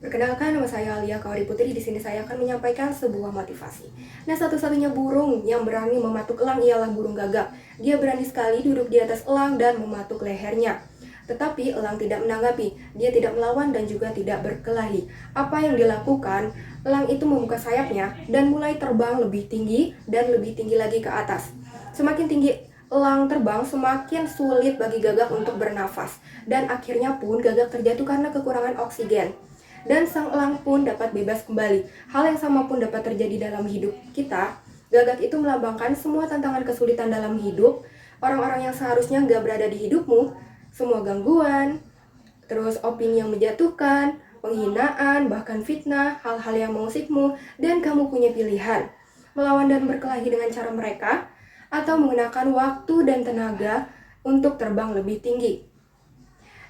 Perkenalkan, nama saya Alia Kawari Putri. Di sini saya akan menyampaikan sebuah motivasi. Nah, satu-satunya burung yang berani mematuk elang ialah burung gagak. Dia berani sekali duduk di atas elang dan mematuk lehernya. Tetapi elang tidak menanggapi, dia tidak melawan dan juga tidak berkelahi. Apa yang dilakukan? Elang itu membuka sayapnya dan mulai terbang lebih tinggi dan lebih tinggi lagi ke atas. Semakin tinggi elang terbang, semakin sulit bagi gagak untuk bernafas. Dan akhirnya pun gagak terjatuh karena kekurangan oksigen. Dan sang elang pun dapat bebas kembali. Hal yang sama pun dapat terjadi dalam hidup kita. Gagak itu melambangkan semua tantangan kesulitan dalam hidup, orang-orang yang seharusnya nggak berada di hidupmu, semua gangguan, terus opini yang menjatuhkan, penghinaan, bahkan fitnah, hal-hal yang mengusikmu, dan kamu punya pilihan. Melawan dan berkelahi dengan cara mereka, atau menggunakan waktu dan tenaga untuk terbang lebih tinggi.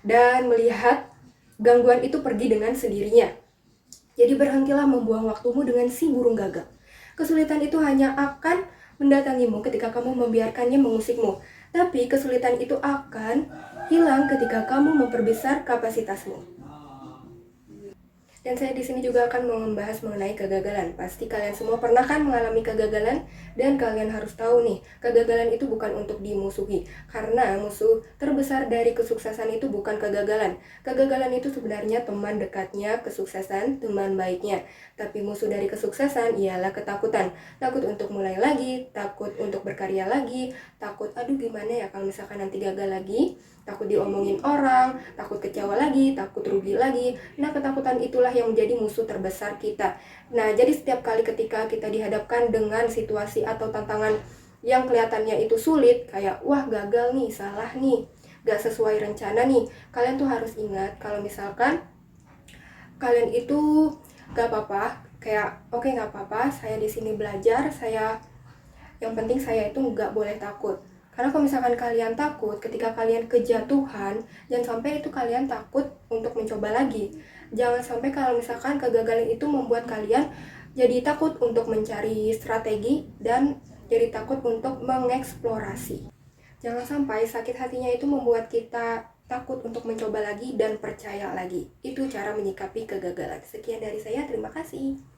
Dan melihat gangguan itu pergi dengan sendirinya. Jadi berhentilah membuang waktumu dengan si burung gagak. Kesulitan itu hanya akan mendatangimu ketika kamu membiarkannya mengusikmu. Tapi kesulitan itu akan hilang ketika kamu memperbesar kapasitasmu. Dan saya di sini juga akan membahas mengenai kegagalan. Pasti kalian semua pernah kan mengalami kegagalan, dan kalian harus tahu nih, kegagalan itu bukan untuk dimusuhi. Karena musuh terbesar dari kesuksesan itu bukan kegagalan. Kegagalan itu sebenarnya teman dekatnya kesuksesan, teman baiknya. Tapi musuh dari kesuksesan ialah ketakutan. Takut untuk mulai lagi, takut untuk berkarya lagi, takut aduh gimana ya kalau misalkan nanti gagal lagi, takut diomongin orang, takut kecewa lagi, takut rugi lagi. Nah, ketakutan itulah yang menjadi musuh terbesar kita. Nah, jadi setiap kali ketika kita dihadapkan dengan situasi atau tantangan yang kelihatannya itu sulit, kayak wah gagal nih, salah nih, gak sesuai rencana nih, kalian tuh harus ingat kalau misalkan kalian itu gak apa-apa, kayak oke, gak apa-apa, saya di sini belajar, yang penting saya itu gak boleh takut. Karena kalau misalkan kalian takut ketika kalian kejatuhan, jangan sampai itu kalian takut untuk mencoba lagi. Jangan sampai kalau misalkan kegagalan itu membuat kalian jadi takut untuk mencari strategi dan jadi takut untuk mengeksplorasi. Jangan sampai sakit hatinya itu membuat kita takut untuk mencoba lagi dan percaya lagi. Itu cara menyikapi kegagalan. Sekian dari saya, terima kasih.